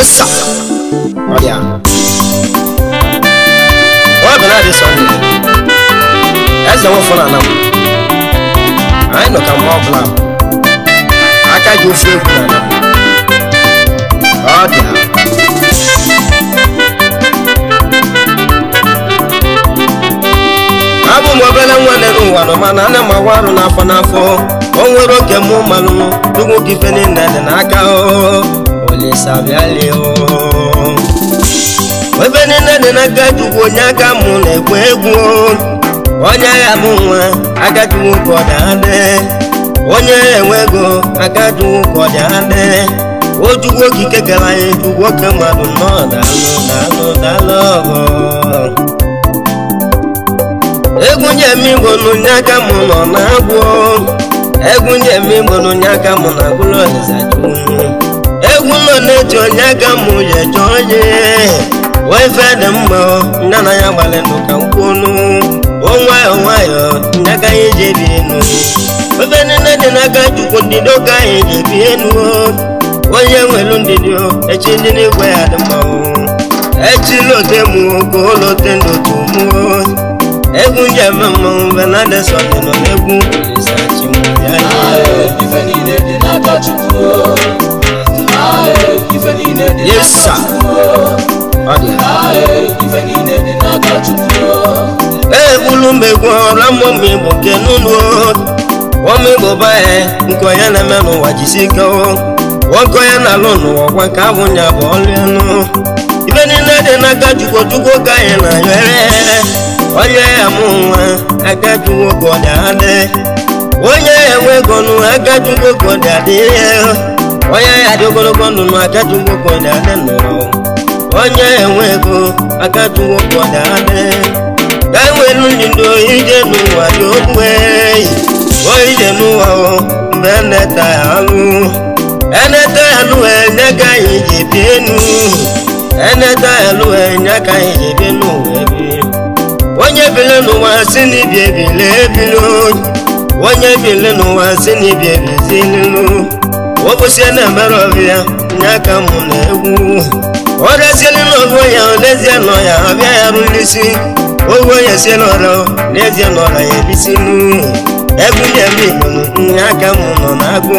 Yes, sir. Oh, yeah. What about this one? That's the one for now. I know come up now. I can't go free now. Oh, yeah. Abu mobile one and one man and my one and afọ. Onwere oke mụ malụ dugwu kifene na dị n'aka ole sabiali webene na dị n'aka dugwu onye aka mụ na-ekwe egwu onye ya mụ nwa aka dugwu ka ọ dị onye enwego aka dugwu ka ọ dị o dugwu okike gara anyị dugwu oke mmadụ nọ dalụ egwu njem igbo n'onye aka mụ nọ na-agwụ egwu njem igbo n'onye aka mụ na agụlụ ọdịzaju egwu nọ na-eji onye aka mụ ya eje onye wee fede mma ndị anaghị agbalị ndụ ka nkwonu nwayọọ nwayọọ ndị aka anyị ji ebi enu ebe niile dị n'aka chukwu ndidi ụka anyị ji ebi enu onye nwelu ndidi echi ndị n'igwe ya dị mma echi lote mụ ka olote ndụ tumuo egwu njem mmanwụ benadesọ dị nọ n'egwu olisachi mụ ya yes sir egbulu mbegwu ọra mmụmụ igbo nke n'ụlọ ọmụ igbo baa nke onye na-eme n'ụwa jisi ike nwoke onye na-alụ n'ụwa gwa ka abụ nya bụ ọlụanụ ibe niile dị n'aka chukwu ka anyị na-ayọre onye ya mụ nwa aka chukwu ka ọ dị adị onye ya enwe ego nụ aka chukwu ka ọ dị adị onye ya dị ogologo ndụ nụ aka chukwu ka ọ dị adị nụ onye ya enwe ego aka chukwu ka ọ dị adị ka enwelu ndị ndụ ije n'ụwa dị okwe ije n'ụwa mgbe eneta ya alụ enye ka anyị ji ebi enu eneta ya alụ enye ka anyị ji ebi n'ụwa ebi onye bile n'ụwa si n'ibi ebile ebili onye bile n'ụwa si n'ibi ebizililu obosie na-emere ọbịa nye aka mụ na egwu ọrịasielu n'ogo ya n'ezie nọ ya abịa ya rụlisi ogo ya sie n'ọrọ n'ezie nọrọ ya ebisilu egwu njem igbo nye aka mụ nọ na-agụ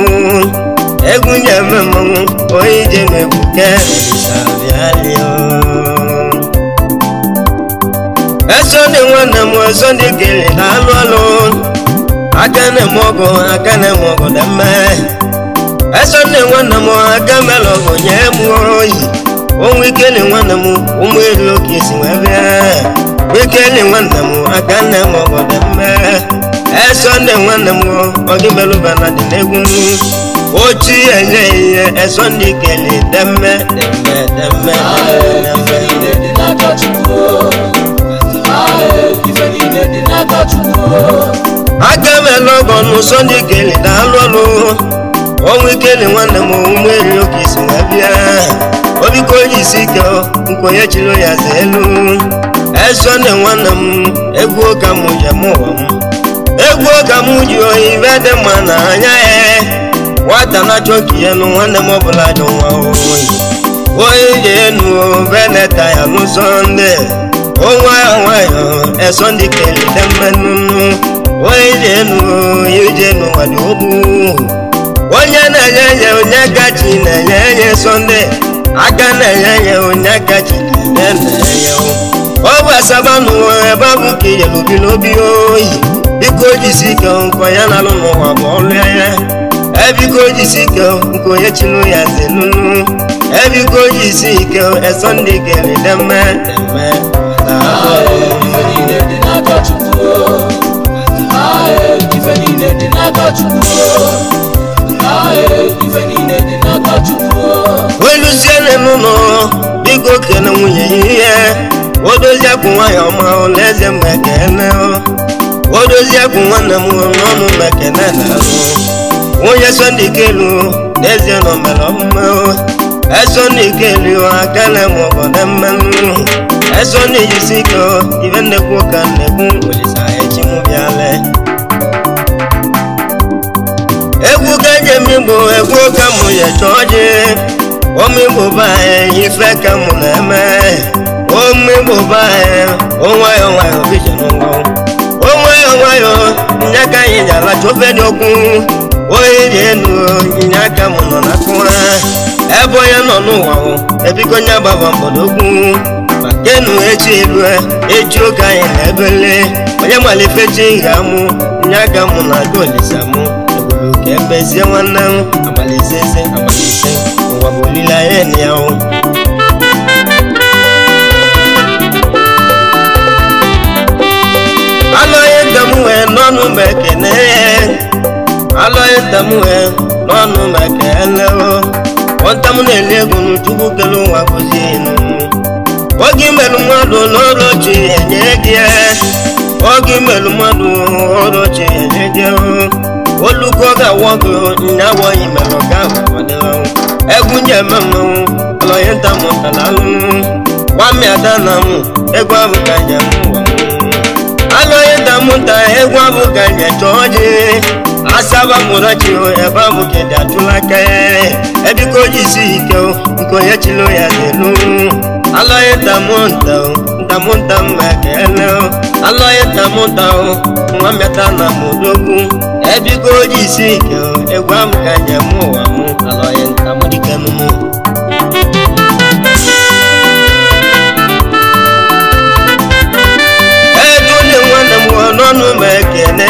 egwu njem mmanwụ onye ije mebuke olisabialio Sunday nwanne m Sunday kele na-alụ ọlụ aka na-eme ọgụ aka na-eme ọgụ dị mma Sunday nwanne m aka mere ọgụ nye m oyi onwe ikele nwanne m ụmụ eri oke isi wee bịa ikele nwanne m aka na-eme ọgụ dị mma Sunday nwanne m ọgị melụbana dị n'egwu ochi enye ihe Sunday kele demme aka mele ọgọ nụ Sunday kele na-alụ ọlụ onwe ikele nwanne m ụmụ eri oke isi wee bịa obiko onye isi ike nkwenye chiri ya za elu Sunday nwanne m egwu ụka m ji eme ụwa m egwu ụka m ji oyi ibe dị mma na anya ya nwata na-achọ ka ihe nụ nwanne m ọbụla ajọ nwa oyi onye ji enu beneta ya nụ Sunday nwayọọ Sunday kele dị mmenụ onye ji enu ije n'ụwa dị ogbu onye na-enye enye onye gachi na-enye enye Sunday aka na-enye enye onye gachi na-enye ọ bụ asaba n'ụwa ebe ọ bụ ka ijelubi n'obi oyi biko jisi ike nkọ ya na alụ n'ụwa bụ ọlụ ya ebiko jisi ike nke onye chiri ya zelulu ebiko jisi ike Sunday kele demme weluziene n'ụlọ biko kele nwunye ihe odoziakwu nwanyị ọma n'eze m ekene odoziakwu nwanne m n'ọnụ m ekene na-alụ onye Sunday kelu n'ezie nọ mere ọmụma Sunday kelu aka na-eme ọgọ na mmanụ Sunday jisi ike ibe nnekwu ụka nnekwu olisa echi mụ bịala egwu ka njem igbo egwu ụka mụ ya chọọ ọjị omigbo bae ife ka mụ na-eme omigbo bae onwayo nwayo vision onwayo nwayo nyaka anyị jala chofe dị okwu oyi dị enu nyaka mụ nọ na kụwa ebe onye nọ n'ụwa ebiko nya gbaba mbọdogwu maka enu echi elu echi oge anyị na-ebele onye malifechi nga mụ nyaka mụ na dolisa mụ ebulu ka ebezie nwanne m amalise ụwa bụ olileanya ya alọghị ntamuwe n'ọnụ m ekene alọghị ntamuwe n'ọnụ m ekele ọntam na-eli ego n'chukwu kele ụwa bụzi enu oge imelụ mmadụ n'ọrụ chi enye gị oge imelụ mmadụ ọrụ chi enye gị oluko ga-awọ gị nyawọghị melụ ga egwu nye eme mmanwụ alọghị ntamụ talalụ nwamị ada na mụ egwu ahụ ka njem ụwa alọghị ntamụta egwu ahụ ka nye chọọ ji asaba mụrachi ebe ahụ ka dị atụla aka ebiko ji isi ike nke onye chilo ya delu alọghị ntamụta mma ekele alọghị ntamụta nwa mmeta na mụdogwu ebiko ji isi ike egwu ahụ ka njem ụwa mụ alọghị ntamụ dike mụ n'ọnụ m ekene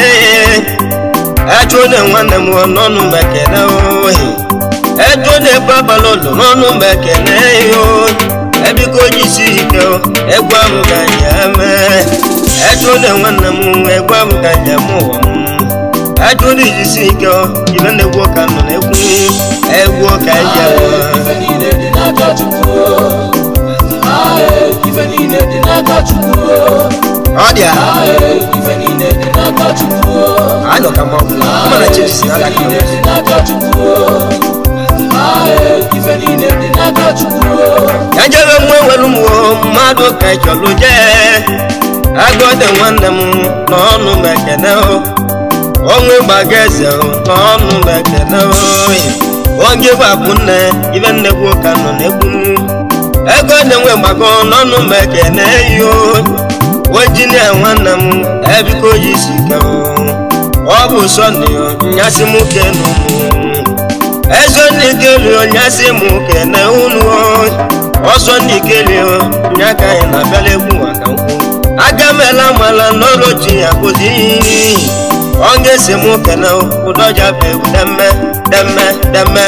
ejone nwanne m n'ọnụ m ekene ohi ejone babalolo n'ọnụ m ekene yo ebiko jisi ike egwu ahụ ka nje eme ejone nwanne m egwu ahụ ka nje m ụwa m ejone jisi ike ibe na-egwu ka nọ na-ekwu egwu ka nje ọdịa anọ ka mma mana chesi ala ka ya jere mwe nwere mmụọ mmadụ ka chọrọ jee agọde nwanne m n'ọnụ m ekene onwe gbaga eze n'ọnụ m ekene oge gbapụ nne ibe nnekwu ka nọ na-ekwu ego dị nwe mgbakọ n'ọnụ m ekene yo ojinia nwanne m ebiko ji isi ke ọ bụ sọnde nyasị m kenu ezo n'ikeli nyasị m kene unu ọsọ n'ikeli nyaka anyị na-abịala egwu maka nkwụ agamela mala n'ọrụ ji ya kụzi ọ ga-esi m kene ụdọja bụ egwu demme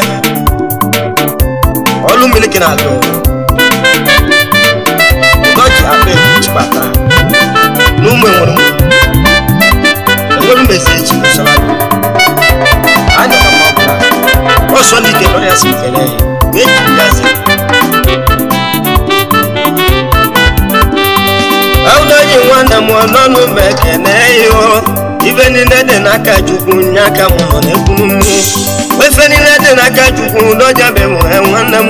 ọlụ miliki na atọ ụdọji abụ egwu chibata n'ụmụ enwere mmezi echi n'usoro anyị ka mma ọbụla ọsọ n'ike nọ ya si kele ya ga-eji gazi ọdọji nwanne m n'ọnụ m ekene yo ife niile dị n'aka Chukwu nye aka m nọ na-ekwu ife niile dị n'aka Chukwu ụdọja be m nwanne m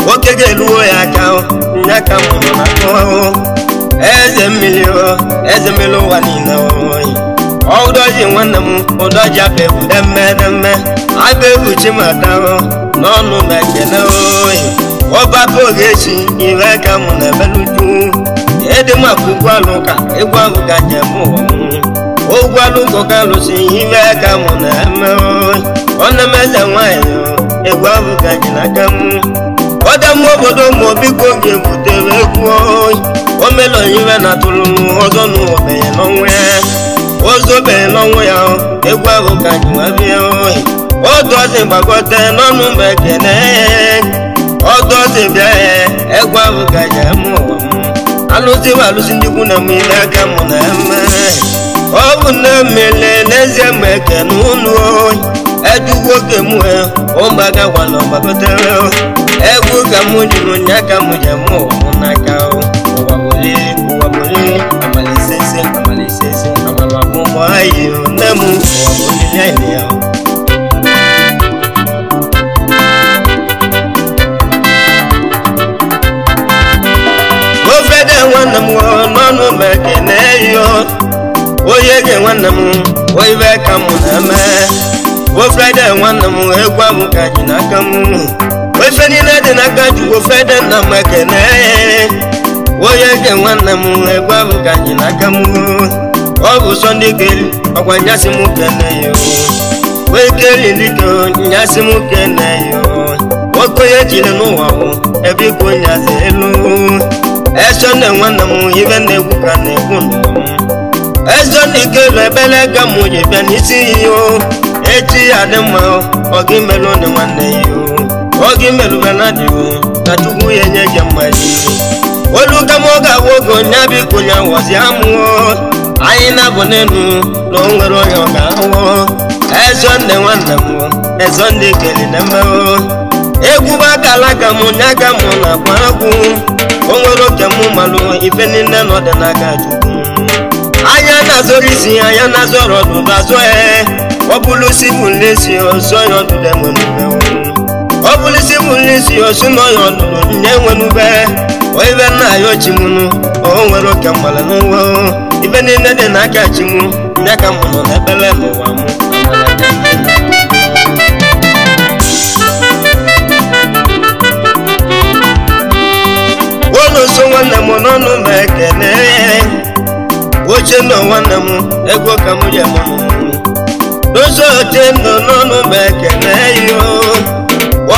nwoke ga-eluo ya aka nye aka m nọ na-akụ eze mmiri ụwa niile ọdọji nwanne m ụdọji abegwu demme abegwu chimata n'ọnụ m ekene ọbapụ ogechi iwe ka mụ na ebeluju edemapụ ụgwọalụ ka egwu ahụ ka njem ụwa m ụgwọalụ ụkọka lụsi iwe ka mụ na eme ọnameze nwanyị egwu ahụ ka ji n'aka m ọdam obodo ma obiko ga-ebutere egwu omelo iwe na atụrụ ọzọ n'ụbenye n'ọnwa ya ozobenye n'ọnwa ya egwu ahụ ka ji nwa bịa ọdọzi gbakọta n'ọnụ mgbe ekene ọdọzi bịa egwu ahụ ka ji eme ụwa m alụzi ndị ikwu na m ile aka mụ na eme ọ bụ nne mmele n'ezie mgbe ekene unu eduwo ke m ụmụaka gwala ọgbakọtere egwu ka m juru nya ka m ji eme ụwa m n'aka ụwa bolili amalisese amalabụmọ anyị nne m ụwa bolili anyị ya ofede nwanne m n'ọnụ m ekene yo onye ge nwanne m oive ka m na-eme ofede nwanne m egwu ahụ ka ji n'aka m ife niile dị n'aka Chukwu fede na mekene onye nke nwanne m egwu ahụ ka anyị n'aka m ọ bụ Sunday Keli ọkwa nyasị m kene yo wee keli dike nyasị m kene yo okonye jiri n'ụwa ebe iko nyasị elu Sunday nwanne m ibe na-egwu ka na-egwu n'ụwa Sunday Keli ebele ka m ji bịa n'isi yo echi ya dị mma ọ gị melụ ndị nwanne yo ọ gị melụ benadị na Chukwu ya enye gị mmaji olu ka m ga-agwa ogo nya biko nya wọzi amụọ anyị na-abụ n'elu na o nwere onye ọ ga-ahụ Sunday nwanne m Sunday Keli na-eme egwu bakala ka m nya ka m na-akwa agwụ o nwere oke m malụ ife niile nọ dị n'aka Chukwu anya na-azọrọ isi anya na-azọrọ ọdụdụ azọ ọ bụrụ si bụ nlesi ọsọ ya ọdụdụ enwenube ọ bụrụ si bụ nlesi ọsọ na ya ọdụdụ nye enwenube ibe nna ya ochimunu o nwere oke mgbala n'ụwa ibe niile dị n'aka Chimu nye ka m nọ n'ebele n'ụwa m oloso nwanne m n'ọnụ m ekene oche nọ nwanne m ego ka m ji emụnụ n'ụzọ oche nọ n'ọnụ m ekene yo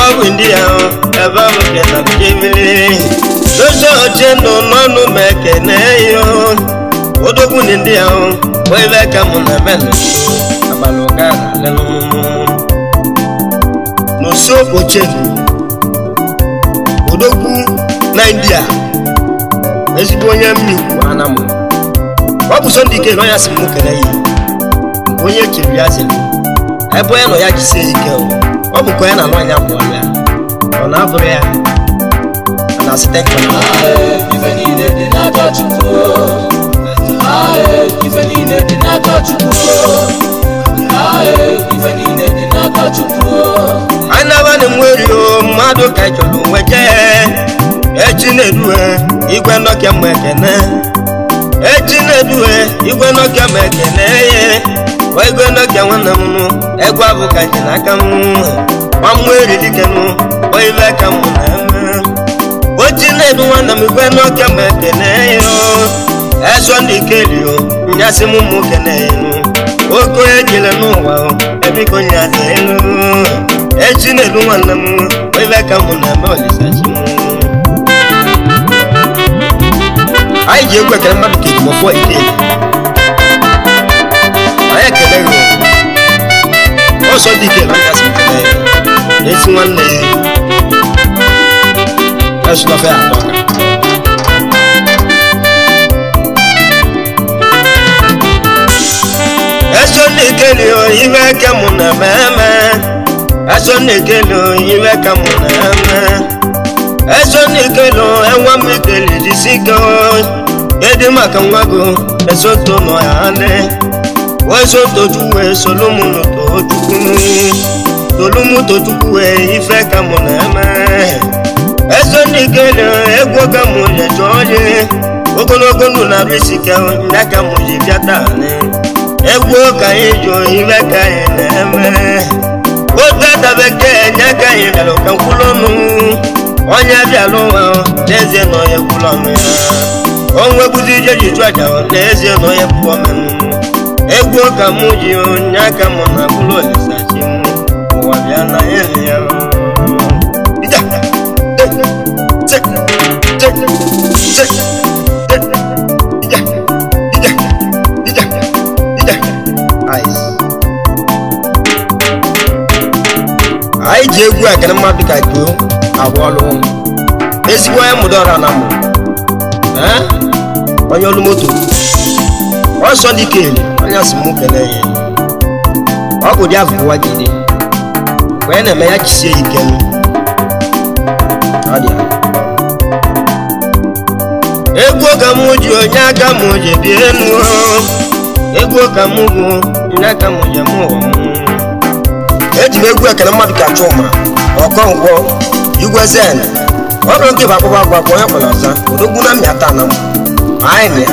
ọgwụ ndị ahụ ebe ahụ dị na mmiri n'ụzọ oche nọ n'ọnụ m ekene yo odogwu ndị ahụ ebe ka m na-eme abalị ụga n'ụsọ oche odogwu na India ezigbo onye mmikwu anamụ ọ bụ Sunday Keli onye asị m kele ya onye chiri ya zelu ebe onye nọ ya jisie ike ọ bụ ka onye na-alụ anya bụ ya ọ na-abụrụ ya na-asị ife niile dị n'aka Chukwu ife niile dị n'aka Chukwu ife niile dị n'aka Chukwu anyị na-abanye nweri mmadụ ka chọrọ onwe jee echi na-eduhe igwe Nokia m ekene echi na-eduhe igwe Nokia m ekene ye igwe Nokia nwanne m egwu abụ ka ji n'aka m nwa m nweri dike m ibe ka m na-eme ochi na-edu nwanne m igwe Nokia m ekene yo Sunday Keli nyasị m ụmụ kene oke ejile n'ụwa ebiko nyazi elu echi na-edu nwanne m ibe ka m na-eme Olisachi m anyị ji egwu ekele mmadụ ka ejima ọfọ ite anyị ekele yo Sunday Keli nyasị m kene yo esi nwanne ya esulafe atọ Sunday Keli ibe ka m na-eme Sunday Keli ibe ka m na-eme Sunday Keli enwa m Keli jisike edi maka nwa go esoto nọ ya ale wesoto Chukwu Solomon Tochukwu ife ka m na-eme Sunday Keli egwu ka m na-eje onye ogologo ndụ na-arụ isike ya ka m ji bịa taa egwu ka anyị jụ ibe ka anyị na-eme otu adabeke nye ka anyị bịara ka nkwụrụ ọnụ onye bịara ụwa n'ezie na onye kwụrụ ọnụ ya o nwekwuzi ije ji chụ aja n'ezie na onye pụọ menụ egwu ka m ji onye aka m na bụrụ Olisachi m ụwa bịa na ele ya anyị ji egwu ekene mmadụ ka Joe agwa ọlụ ezigbo onye mụdọrọ na mụ onye ọlụ moto Sunday Keli onye asị m kele ya ọ bụ dị afụwa jide wee na-eme ya jisie ike egwu ka m ji onye aka m ji bie enu egwu ka m bụ onye aka m ji mụ eji m egwu ekele mmadụ ka Chuma Ọkọngwọ Igwe Zen ọrụ nke bụ akpụkpọ agwa onye kpọrọ ọza odogwu na mmịata na m anyị na ya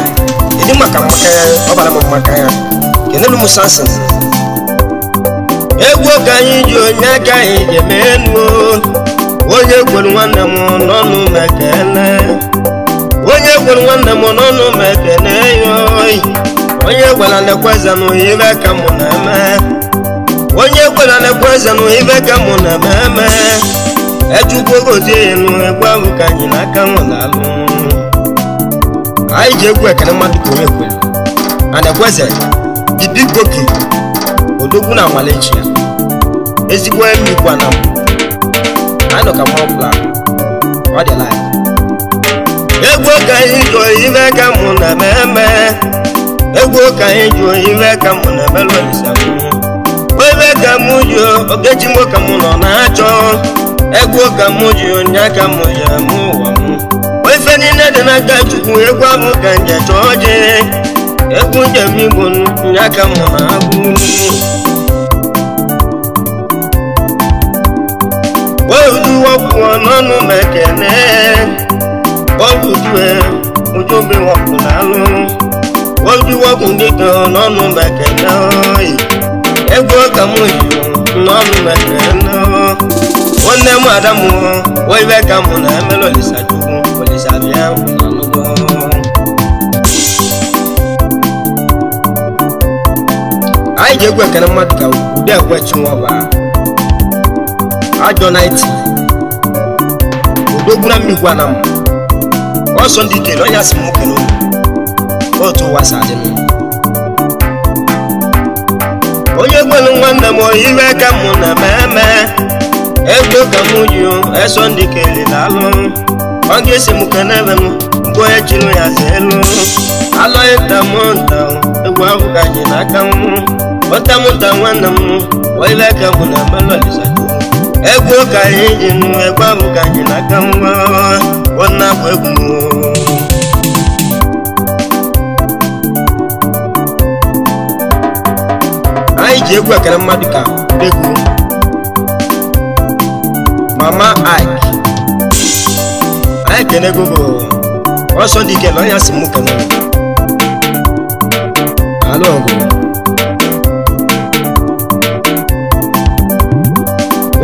ịdị maka mmaka ya ọbara m mmaka ya kenelu m Samson egwu ka anyị ji onye aka anyị ji eme enu onye kwere nwanne m n'ọnụ mekene onye kwere nwanne m n'ọnụ mekene yoyi onye gwara na-ekweze n'ibe ka mụ na-eme onye gwara na-ekweze n'ibe ka mụ na-eme echukwu gozie enu egwu ahụ ka anyị n'aka mụ na-alụ anyị ji egwu ekene mmadụ ka onye kwere a na-ekweze dibigboki odogwu na amalechi ya ezigbo emikwa na m anyị nọ ka mụ ọbụla ọ dị laị egwu ka anyị jụọ ibe ka mụ na-eme egwu ka anyị jụọ ibe ka mụ na-emelụ olisa m ibe ka mụ jụọ ogechi mụ ka mụ nọ na-achọ egwu ka mụ jụọ onye aka mụ ya mụ ụwa m ife niile dị n'aka chukwu egwu ahụ ka nje chọọ je egwu njem igbo nye aka mụ na-agụ oduwọkwuo n'ọnụ mekene ọdụdue ojube wọkwụ n'alụ oduwọkwụ dịka n'ọnụ mekene oyi egwu ka mụ yi n'ọnụ mekene nwanne m adamu oibe ka mụ na-emelu olisa chukwu olisa bịa n'ọnụgbo anyị ji egwu ekene mmadụ ka ụdị ekwechi nwọba ajọ naiti odogwu na mmigwe na m ọsọ ndị kele onye asị m kele otu ụwa sa dị onye gwelu nwanne m ibe ka mụ na-eme ego ka mụ ji eso ndị kele na-alụ ọ ga-esi m kenebe m mgbe onye chiri ya elu alọghị ntamụnta egwu ahụ ka anyị n'aka m ọtamụnta nwanne m ibe ka mụ na-emelụ olisa egwu ka anyị ji nụ egwu ahụ ka anyị n'aka nwa ọna bụ egwu anyị ji egwu ekere mmadụ ka egwu mama Ike anyị kene gogo ọsọ dị ike na ọnya si mụ kene alụ ọgụ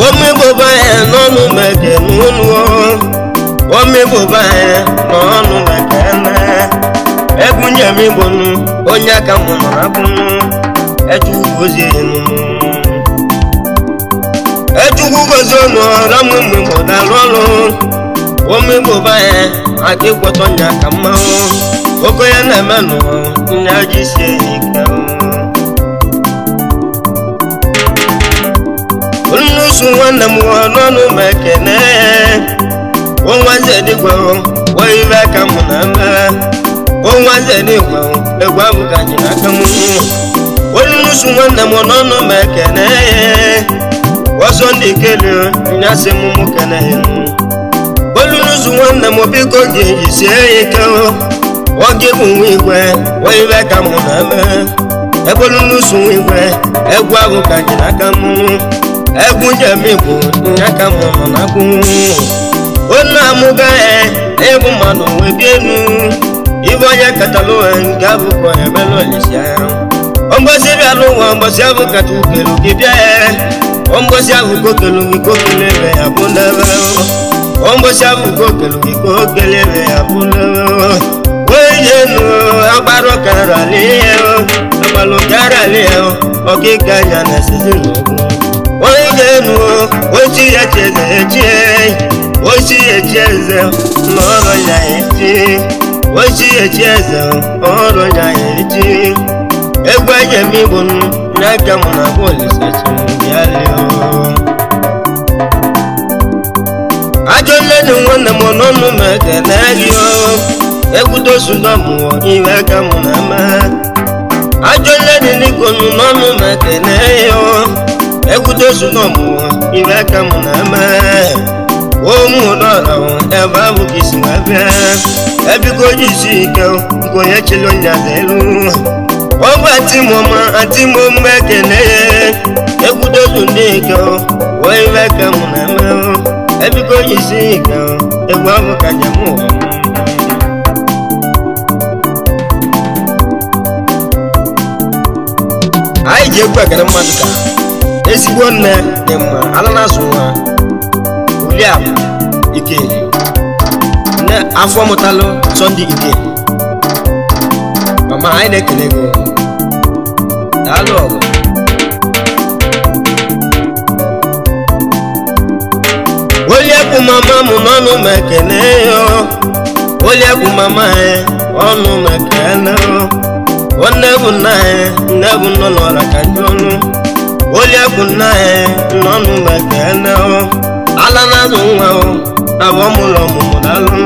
omegboba ya n'ọnụ meke n'ụlọ omegboba ya n'ọnụ meke na egwu njem igbo onye aka mụ nọ abụnụ echukwu gozie echukwu gozie ọnụ ọra m mgbe dalụ ọrụ omegboba ya aka ịkwọtọ nya ka mmanwụ oke ya na-eme nụ nya ji sie ike nnusu nwanne m n'ọnụ mekene onwaze dịgwa oibe ka mụ na-eme onwaze dịgwa egwu ahụ ka anyị n'aka m nnusu nwanne m n'ọnụ mekene ọsọ ndị kele nyasị m mụ kene nnusu nwanne m biko ga-eji sie ike oge bụ nwa igwe oibe ka mụ na-eme ebe nnusu nwa igwe egwu ahụ ka anyị n'aka m egwu njem igbo aka mụ nọ na-akwụ onye amụga ịbụ mmadụ wee bie enu ibe onye katalụ nke abụkọ emelụ olisi ya mgbọsị bịalụ ụwa mgbọsị ahụ kacha ukelu gị bịa ya mgbọsị ahụ kokelu gị kokele ebe ya bụ n'ebe mgbọsị ahụ kokelu gị kokele ebe ya bụ n'ebe onye enu agbarụ karali ya agbalụ karali ya ọkịka ya na esizi n'ọgwụ onye ga-enu ochi ya cheze echie ochi ya eze n'ọrụ ya echi ochi ya eze ọrụ ya echi egwu ejem igbo n'aka mụ na bụ olisa chimbialio ajọ nledu nwanne m n'ọnụ m ekene gị egwu dosuga mụọ iwe ka mụ na eme ajọ nledu n'ikonu n'ọnụ m ekene ya egwu dosuga mụọ iwe ka mụ na eme ụmụdọrọ ebe ahụ ka isi na bịa ebiko jisi ike nke onye chịrị onye elu ọbụ atịmọma ekene egwu dozu ndị ike wee iwe ka mụ na eme ebiko jisi ike egwu ahụ ka njem ụwa anyị ji egwu ekene mmadụ ka ezigbo nne dị mma ala na-azụ nwa William Ikeli ne afọ mụtalụ Sunday Ikeli mama anyị na-ekele gị daalụ ọgụ oliekwu mama mụ n'ọnụ m ekele yo oliekwu mama anyị ọnụ m ekele yo nne bụ nna anyị nne bụ nọ n'ọra ka ndị ọnụ oliekwu nna anyị n'ọnụ m ekele yo ala na-azụ nwa o abụọ m ụlọ ọmụmụ daalụ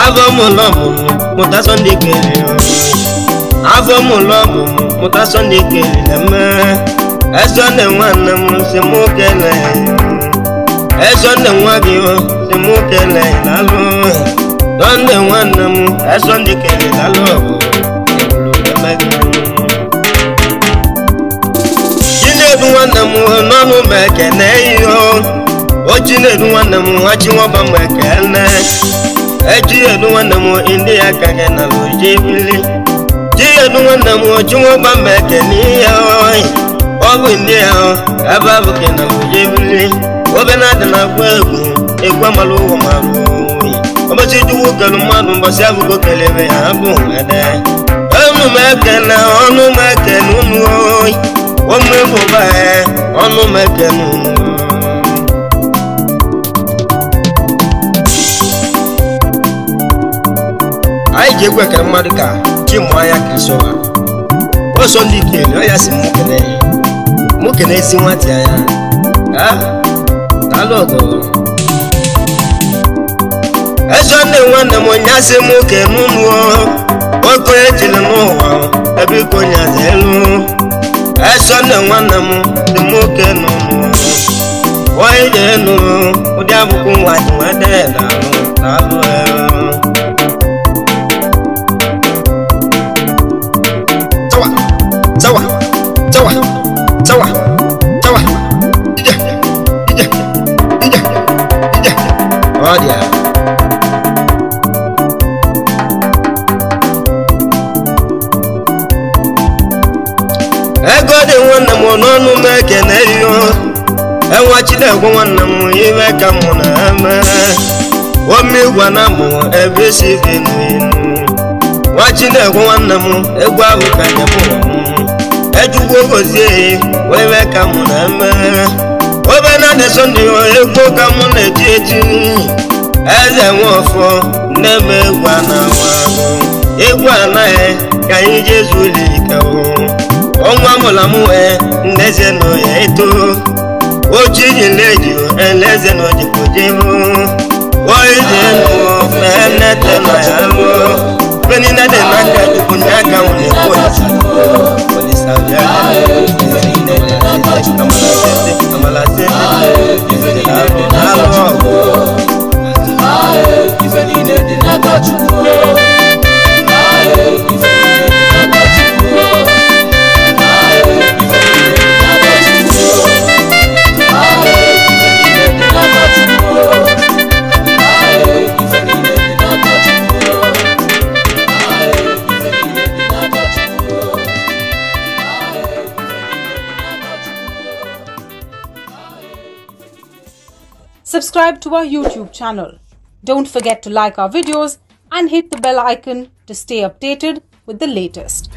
abụọ m ụlọ ọmụmụ mụta Sunday Ikeli abụọ m ụlọ ọmụmụ mụta Sunday Ikeli na-eme Sunday nwanne m si mụ kelee Sunday nwa gị si mụ kelee daalụ Sunday nwanne m Sunday Ikeli daalụ Chinedu nwanne m n'ọnụ m ekele ihe o Chinedu nwanne m nwachi nwọba m ekele Chinedu nwanne m ndị ya ka gị na lojebili Chinedu nwanne m ochi nwọba m ekele ihe ọ bụ ndị ahụ ebe abụ gị na lojebili obe na-adị na-agwa egwu amalụ ụwa marụ oyi ụbọchị Chukwu kelu mmadụ mbọsị abụgo kelebe ya abụ ede ọnụ m ekele unu oyi ome bụba ọnụ m ekele unu anyị ji egwu ekele mmadụ ka Chimụanya Kristofa o Sunday Ikeli ọ ya si mụ kene ezi nwatị anya daalụ ọgụ Sunday nwanne m nyasị m kene unu oke ejiri n'ụwa ebe iko nyazi elu Sunday nwanne m dị m kene unu onye ji enu ụdị abụkwụ nwa ji nwede daalụ ego dị nwanne m n'ọnụ m ekele yo enwa Chineke nwanne m ime ka mụ na-eme omigwa na mụ ebe si bi n'inu nwa Chineke nwanne m egwu ahụ ka nye mụ ejugbo gozie ime ka mụ na-eme obe na dị Sunday egwu ka mụ na-eji eji eze Nwọfọ na-eme egwu na-awa egwu anaghị ka anyị jezu ụlọ ike ọnwa mụla m ndeze nọ ya eto oji jileji eleze nọ jikojebo oijenụ fenete nọ ya lụ benina dị n'aka Chukwu n'aka nwere Subscribe to our YouTube channel. Don't forget to like our videos and hit the bell icon to stay updated with the latest.